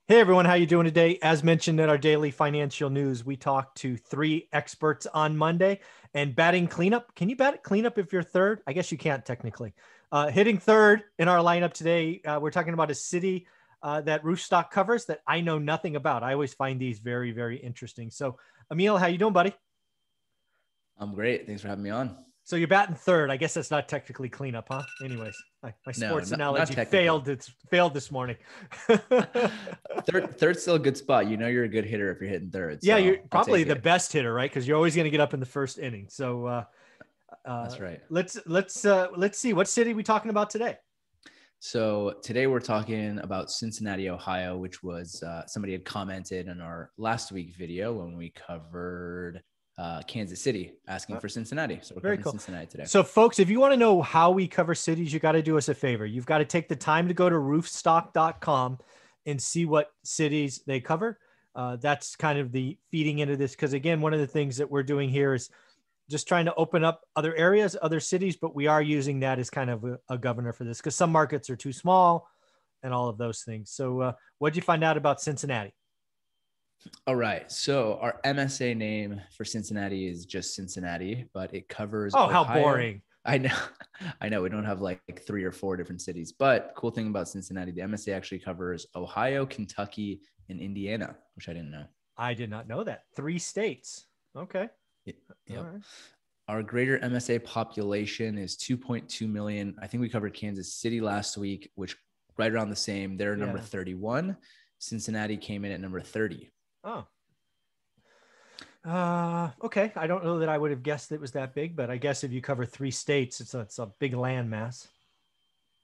Hey everyone, how you doing today? As mentioned in our daily financial news, we talked to three experts on Monday and batting cleanup. Can you bat cleanup if you're third? I guess you can't technically. Hitting third in our lineup today, we're talking about a city that Roofstock covers that I know nothing about. I always find these very, very interesting. So, Emil, how you doing, buddy? I'm great. Thanks for having me on. So you're batting third. I guess that's not technically cleanup, huh? Anyways, my No, sports not analogy technically. failed. It's failed this morning. Third's still a good spot. You know you're a good hitter if you're hitting third. Yeah, you're So I'll probably take the it. best hitter, right? Because you're always going to get up in the first inning. So That's right. let's see what city are we talking about today. So today we're talking about Cincinnati, Ohio, which was somebody had commented in our last week video when we covered Kansas City, asking for Cincinnati. So we're Very covering cool. Cincinnati today. So, folks, if you want to know how we cover cities, you got to do us a favor. You've got to take the time to go to roofstock.com and see what cities they cover. That's kind of the feeding into this because, again, one of the things that we're doing here is just trying to open up other areas, other cities, but we are using that as kind of a governor for this because some markets are too small and all of those things. So what did you find out about Cincinnati? All right. So our MSA name for Cincinnati is just Cincinnati, but it covers Oh, how Ohio. boring. I know. I know we don't have like three or four different cities, but cool thing about Cincinnati, the MSA actually covers Ohio, Kentucky, and Indiana, which I didn't know. I did not know that. 3 states. Okay. Yep. All right. Our greater MSA population is 2.2 million. I think we covered Kansas City last week, which right around the same. They're number 31. Cincinnati came in at number 30. Oh. Okay. I don't know that I would have guessed it was that big, but I guess if you cover 3 states, it's a big land mass.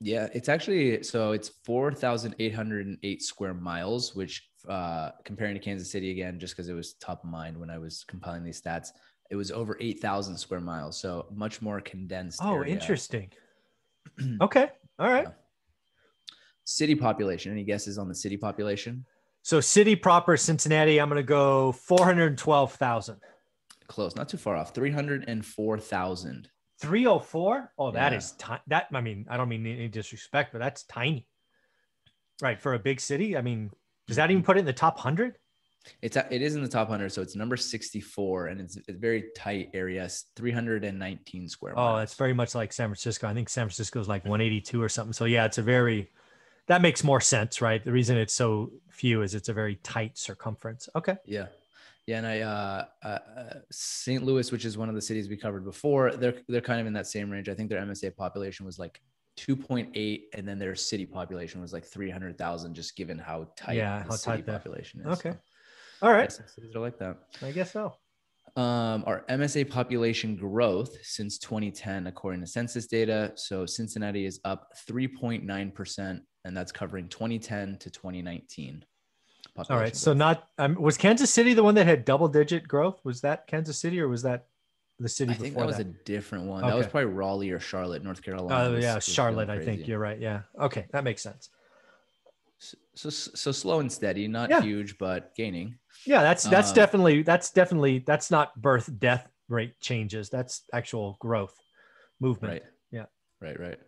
Yeah, it's actually, so it's 4,808 square miles, which comparing to Kansas City again, just because it was top of mind when I was compiling these stats, it was over 8,000 square miles. So much more condensed Oh, area. interesting. Okay. All right. Yeah. City population. Any guesses on the city population? So city proper, Cincinnati, I'm going to go 412,000. Close, not too far off. 304,000. 304? Oh, that Yeah. is that. I mean, I don't mean any disrespect, but that's tiny, right? For a big city. I mean, does that even put it in the top 100? It is in the top 100, so it's number 64, and it's a very tight area, 319 square miles. Oh, that's very much like San Francisco. I think San Francisco is like 182 or something. So yeah, that makes more sense, right? The reason it's so few is it's a very tight circumference. Okay. Yeah. Yeah, and St. Louis, which is one of the cities we covered before, they're kind of in that same range. I think their MSA population was like 2.8, and then their city population was like 300,000, just given how tight the city population is. Okay. So, all right. some cities are like that. I guess so. Our MSA population growth since 2010, according to census data. So Cincinnati is up 3.9%, and that's covering 2010 to 2019. All right. So was Kansas City the one that had double-digit growth? Was that Kansas City or was that the city before that? I think that was a different one. Okay. That was probably Raleigh or Charlotte, North Carolina. Oh, yeah, Charlotte, I think. You're right. Yeah. Okay, that makes sense. So slow and steady, not huge, but gaining. Yeah, that's definitely that's not birth death rate changes. That's actual growth, movement. Right. Yeah. Right.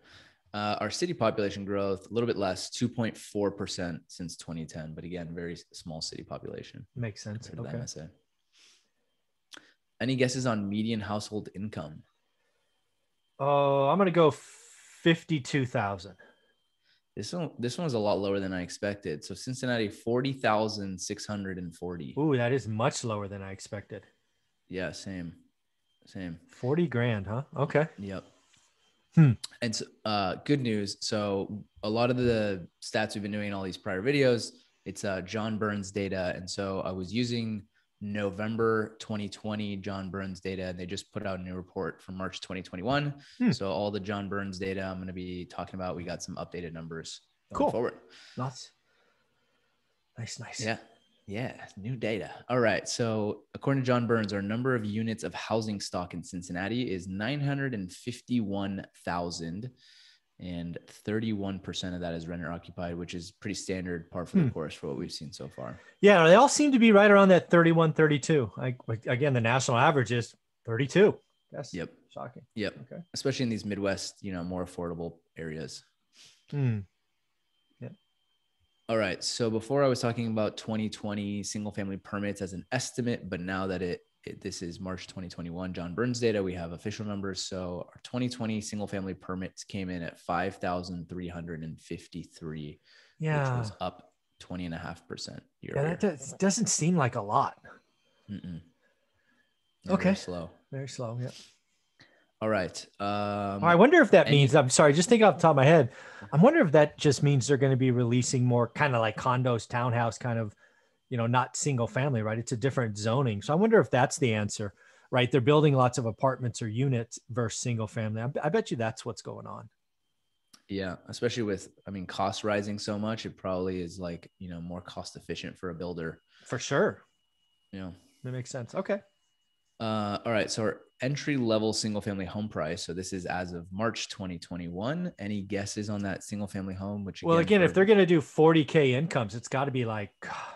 Our city population growth, a little bit less, 2.4% since 2010. But again, very small city population. Makes sense. Okay. MSA. Any guesses on median household income? Oh, I'm going to go 52,000. This one was a lot lower than I expected. So Cincinnati, 40,640. Ooh, that is much lower than I expected. Yeah, same. 40 grand, huh? Okay. Yep. And so, good news. So a lot of the stats we've been doing in all these prior videos, it's John Burns data. And so I was using November 2020 John Burns data, and they just put out a new report from March 2021. So all the John Burns data I'm going to be talking about, we got some updated numbers going forward. Nice. Yeah, new data. All right. So according to John Burns, our number of units of housing stock in Cincinnati is 951,000, and 31% of that is renter occupied, which is pretty standard par for the course for what we've seen so far. Yeah, they all seem to be right around that 31, 32. Again, the national average is 32. That's shocking. Yep. Okay. Especially in these Midwest, more affordable areas. Yeah. All right. So before I was talking about 2020 single family permits as an estimate, but now that this is March 2021, John Burns data, we have official numbers. So our 2020 single family permits came in at 5,353, which Yeah. was up 20.5% year Yeah, over that year. doesn't seem like a lot. Yeah, Okay. very slow. Very slow. Yeah. All right. I wonder if that means, I'm sorry, just thinking off the top of my head, I wonder if that just means they're going to be releasing more kind of like condos, townhouse kind of, not single family, right? It's a different zoning. So I wonder if that's the answer, right? They're building lots of apartments or units versus single family. I bet you that's what's going on. Yeah, especially with, costs rising so much, it probably is like, more cost efficient for a builder. For sure. Yeah. That makes sense. Okay. All right. So our entry level single family home price. So this is as of March 2021. Any guesses on that single family home? Well, again, if they're going to do 40K incomes, it's got to be like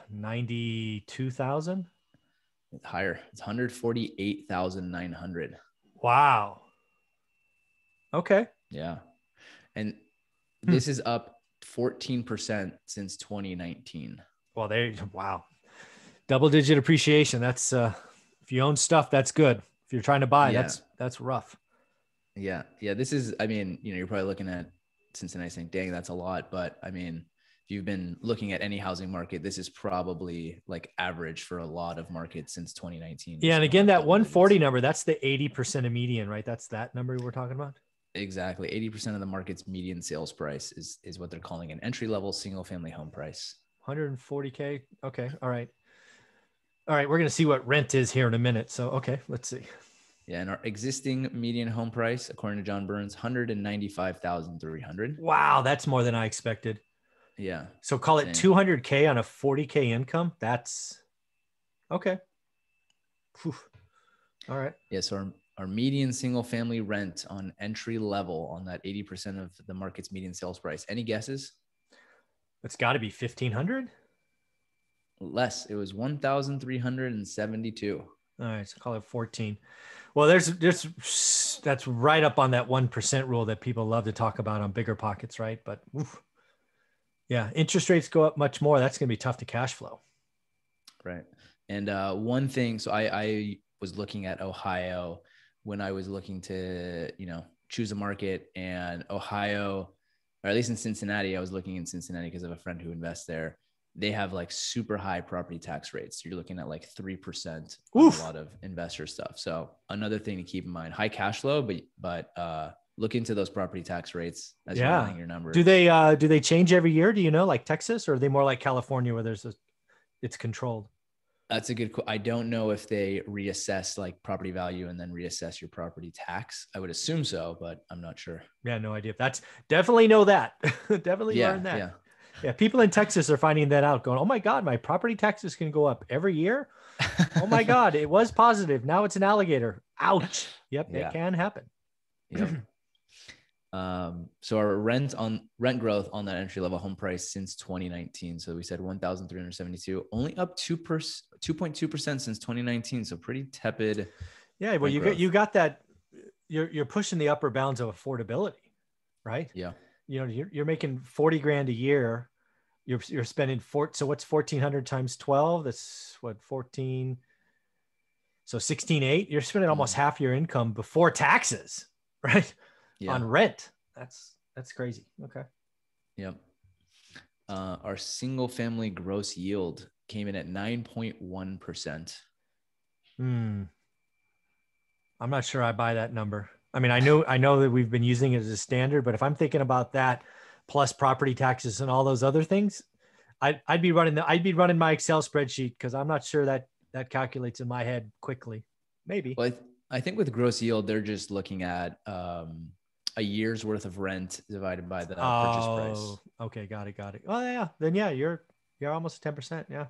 92,000. It's higher. It's 148,900. Wow. Okay. Yeah. And this is up 14% since 2019. Well, wow. Double digit appreciation. That's if you own stuff, that's good. If you're trying to buy, that's rough. Yeah. Yeah. This is, you're probably looking at Cincinnati saying, dang, that's a lot. But if you've been looking at any housing market, this is probably like average for a lot of markets since 2019. Yeah. And again, that 140 number, that's the 80% of median, right? That's that number we're talking about. Exactly. 80% of the market's median sales price is what they're calling an entry level single family home price. 140K. Okay. All right. All right. We're going to see what rent is here in a minute. So, okay, let's see. Yeah. And our existing median home price, according to John Burns, 195,300. Wow. That's more than I expected. Yeah. So call it 200K on a 40K income. That's okay. Whew. All right. Yeah. So our median single family rent on entry level on that 80% of the market's median sales price. Any guesses? It's got to be 1,500. Less. It was 1,372. All right. So call it 14. Well, that's right up on that 1% rule that people love to talk about on bigger pockets, right? But yeah, interest rates go up much more. That's going to be tough to cash flow. Right. And one thing, so I was looking at Ohio when I was looking to, choose a market, and Ohio, or at least in Cincinnati, I was looking in Cincinnati because I have a friend who invests there. They have like super high property tax rates. So you're looking at like 3% on a lot of investor stuff. So another thing to keep in mind, high cash flow, but look into those property tax rates as you're running your numbers. Do they change every year? Do you know, like Texas, or are they more like California where it's controlled? That's a good. I don't know if they reassess like property value and then reassess your property tax. I would assume so, but I'm not sure. Yeah, no idea. That's definitely know that. Definitely learn that. Yeah. People in Texas are finding that out, going, "Oh my God, my property taxes can go up every year." Oh my God, it was positive. Now it's an alligator. Ouch. Yep, it can happen. Yep. So our rent growth on that entry level home price since 2019. So we said 1,372, only up 2.2% since 2019. So pretty tepid. Yeah. Well, you got that. You're pushing the upper bounds of affordability, right? Yeah. You're making 40 grand a year. You're spending so what's 1,400 times 12? That's what, 14. So 16.8. You're spending almost half your income before taxes, right? Yeah. On rent. That's crazy. Okay. Yep. Our single family gross yield came in at 9.1%. I'm not sure I buy that number. I mean, I know that we've been using it as a standard, but if I'm thinking about that plus property taxes and all those other things, I'd be running my Excel spreadsheet, because I'm not sure that calculates in my head quickly. Maybe. Well, I think with gross yield, they're just looking at a year's worth of rent divided by the purchase price. Okay. Got it. Oh yeah. Then yeah, you're almost 10%. Yeah.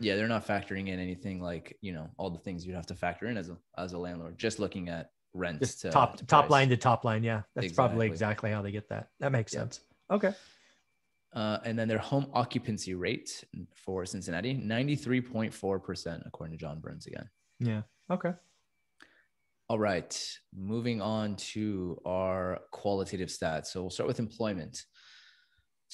Yeah. They're not factoring in anything like, all the things you'd have to factor in as a landlord, just looking at rent. Just top line to top line. Yeah. That's probably exactly how they get that. That makes sense. Okay. And then their home occupancy rate for Cincinnati, 93.4%, according to John Burns again. Yeah. Okay. All right. Moving on to our qualitative stats. So we'll start with employment.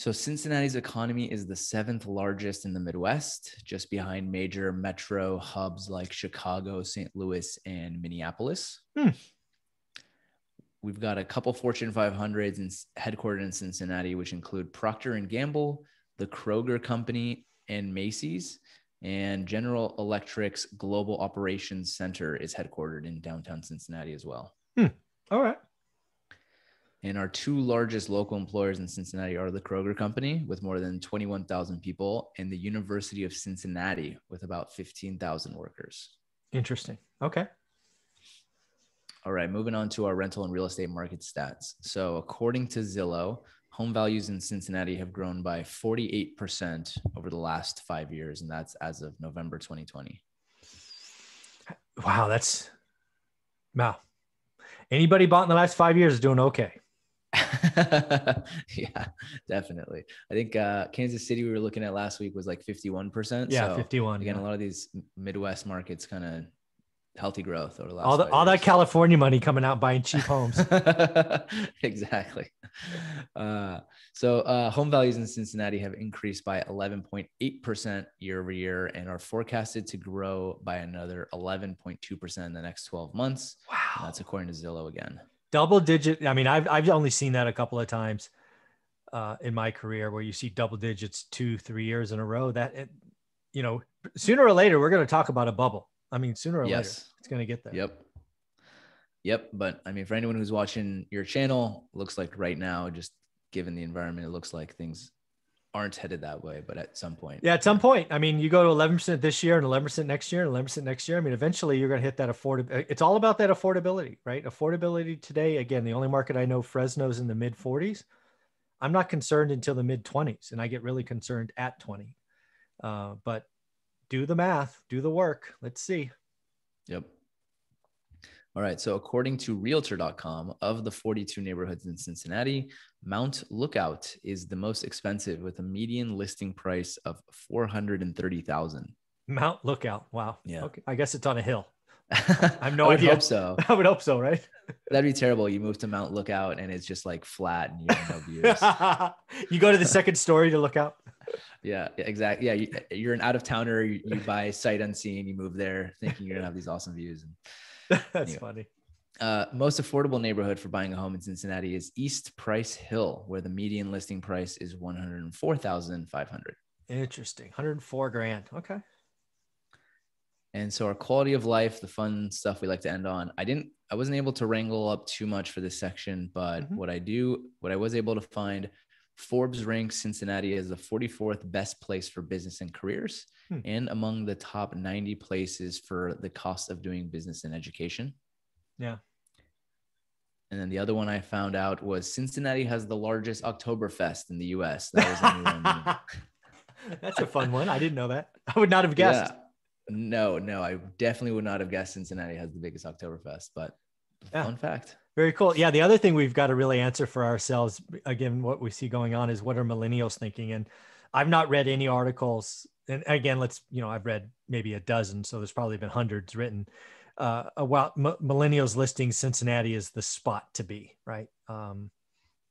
So Cincinnati's economy is the 7th largest in the Midwest, just behind major metro hubs like Chicago, St. Louis, and Minneapolis. We've got a couple Fortune 500s and headquartered in Cincinnati, which include Procter & Gamble, the Kroger Company, and Macy's. And General Electric's Global Operations Center is headquartered in downtown Cincinnati as well. All right. And our 2 largest local employers in Cincinnati are the Kroger Company with more than 21,000 people and the University of Cincinnati with about 15,000 workers. Interesting. Okay. All right, moving on to our rental and real estate market stats. So according to Zillow, home values in Cincinnati have grown by 48% over the last 5 years, and that's as of November 2020. Wow. Anybody bought in the last 5 years is doing okay. Yeah, definitely. I think Kansas City we were looking at last week was like 51%. Yeah, so 51. Again, a lot of these Midwest markets kind of healthy growth over the last all that California money coming out buying cheap homes. Exactly. So home values in Cincinnati have increased by 11.8% year over year and are forecasted to grow by another 11.2% in the next 12 months. Wow. And that's according to Zillow again. Double digit. I mean, I've only seen that a couple of times in my career where you see double digits 2-3 years in a row. That, sooner or later, we're going to talk about a bubble. I mean, sooner or later, it's going to get there. Yep. But I mean, for anyone who's watching your channel, looks like right now, just given the environment, it looks like things aren't headed that way, but at some point. Yeah, at some point. I mean, you go to 11% this year and 11% next year and 11% next year. I mean, eventually you're going to hit that affordability. It's all about that affordability, right? Affordability today, again, the only market I know, Fresno's in the mid 40s. I'm not concerned until the mid 20s, and I get really concerned at 20. But do the math, do the work. Let's see. Yep. All right. So according to realtor.com, of the 42 neighborhoods in Cincinnati, Mount Lookout is the most expensive with a median listing price of $430,000. Mount Lookout. Wow. Yeah. Okay. I guess it's on a hill. I have no idea. I would hope so. I would hope so, right? That'd be terrible. You move to Mount Lookout and it's just like flat and you have no views. You go to the second story to look out. Yeah, exactly. Yeah. You're an out of towner. You buy sight unseen, you move there thinking you're gonna have these awesome views. That's funny. Most affordable neighborhood for buying a home in Cincinnati is East Price Hill, where the median listing price is $104,500. Interesting. $104,000. Okay. And so our quality of life, the fun stuff we like to end on. I wasn't able to wrangle up too much for this section, but what I was able to find, Forbes ranks Cincinnati as the 44th best place for business and careers and among the top 90 places for the cost of doing business and education. Yeah. And then the other one I found out was Cincinnati has the largest Oktoberfest in the US. That was a new one. That's a fun one. I didn't know that. I would not have guessed. Yeah. No, I definitely would not have guessed Cincinnati has the biggest Oktoberfest, but fun fact. Very cool. Yeah. The other thing we've got to really answer for ourselves, again, what we see going on is what are millennials thinking? And I've not read any articles. And again, I've read maybe a dozen, so there's probably been hundreds written about millennials listing Cincinnati as the spot to be, right?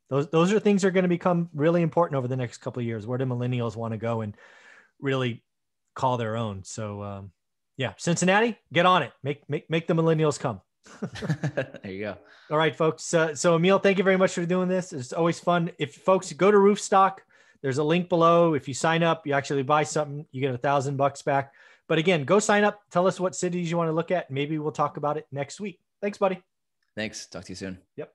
Those are things that are going to become really important over the next couple of years. Where do millennials want to go and really call their own? So Cincinnati, get on it. Make the millennials come. There you go. All right, folks. So Emil, thank you very much for doing this. It's always fun. If folks go to Roofstock, there's a link below. If you sign up, you actually buy something, you get $1,000 back. But again, go sign up. Tell us what cities you want to look at. Maybe we'll talk about it next week. Thanks, buddy. Thanks. Talk to you soon. Yep.